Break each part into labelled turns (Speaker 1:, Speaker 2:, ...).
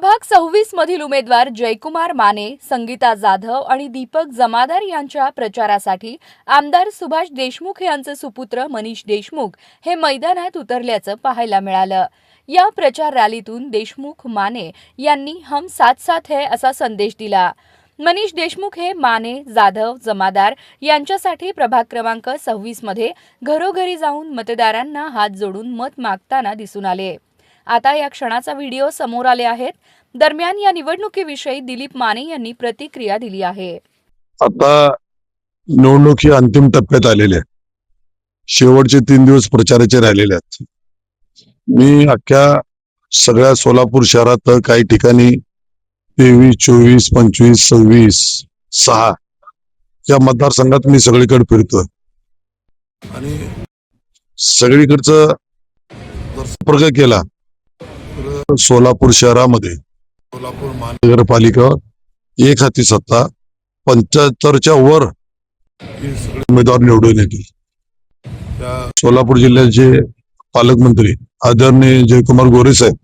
Speaker 1: प्रभाग 26 मधील उमेदवार जयकुमार माने, संगीता जाधव आणि दीपक जमादार यांच्या प्रचारासाठी आमदार सुभाष देशमुख यांचे सुपुत्र मनीष देशमुख हे मैदानात उतरल्याचं पाहायला मिळालं। या प्रचार रॅलीतून देशमुख माने यांनी हम साथ साथ है असा संदेश दिला। मनीष देशमुख हे माने, जाधव, जमादार यांच्यासाठी प्रभाग क्रमांक 26 मध्ये घरोघरी जाऊन मतदारांना हात जोडून मत मागताना दिसून आले। आता या क्षणाचा व्हिडिओ समोर आले आहेत। दरम्यान या निवडणुकीविषयी दिलीप माने यांनी प्रतिक्रिया दिली आहे।
Speaker 2: आता निवडणुकी अंतिम टप्प्यात आलेले आहेत। शेवटचे 3 दिवस प्रचाराचे राहिलेले आहेत। मी अख्ख्या सगळ्या सोलापूर शहरात काही ठिकाणी 23, 24, 25, 26, 6 या मतदारसंघात मी सगळीकडे फिरतोय आणि सगळीकडचं संपर्क केला। सोलापूर शहरामध्ये सोलापूर महानगरपालिका एक हाती सत्ता 75च्या वर उमेदवार निवडून येतील। सोलापूर जिल्ह्याचे पालकमंत्री आदरणीय जयकुमार गोरे साहेब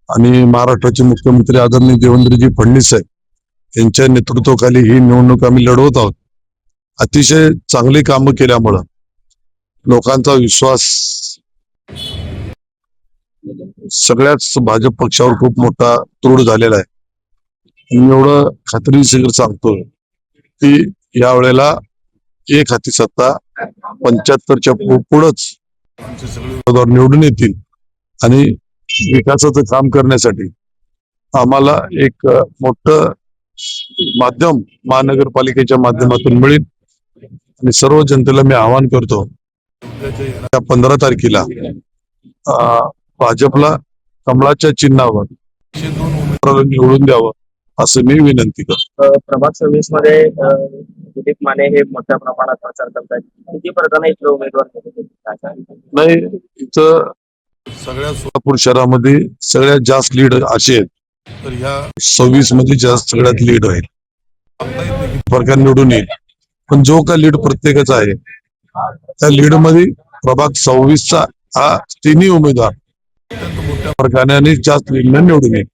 Speaker 2: आणि महाराष्ट्राचे मुख्यमंत्री आदरणीय देवेंद्रजी फडणवीस साहेब यांच्या नेतृत्वाखाली ही निवडणूक आम्ही लढवत आहोत। अतिशय चांगली कामं केल्यामुळं लोकांचा विश्वास सगळ्याच भाजप पक्षावर खूप मोठा दृढ झालेला आहे। आणि एवढं खात्रीशीर सांगतो की या वेळेला एक हाती सत्ता 75च्या पुढंच आमचे सगळे निवडून येतील आणि विकासाचं काम करण्यासाठी आम्हाला एक मोठं माध्यम महानगरपालिकेच्या माध्यमातून मिळेल। आणि सर्व जनतेला मी आवाहन करतो 15 तारखेला भाजपला कमळाच्या चिन्हावर 2 उमेदवारांना निवडून द्यावं असं मी विनंती करतो।
Speaker 3: प्रभाग 26 मध्ये दिलीप माने हे मोठ्या प्रमाणात प्रचार करतात। किती फरकाने इथले उमेदवार
Speaker 2: नाही, इथं सगळ्या सोलापूर शहरामध्ये सगळ्यात जास्त लीड असे आहेत, तर ह्या 26 मध्ये जास्त सगळ्यात लीड होईल, फरकाने निवडून येईल। पण जो का लीड प्रत्येकाचा आहे त्या लीड मध्ये प्रभाग 26चा हा 3 उमेदवार मोठ्या फरकाने आणि जास्त लीडने निवडून येईल।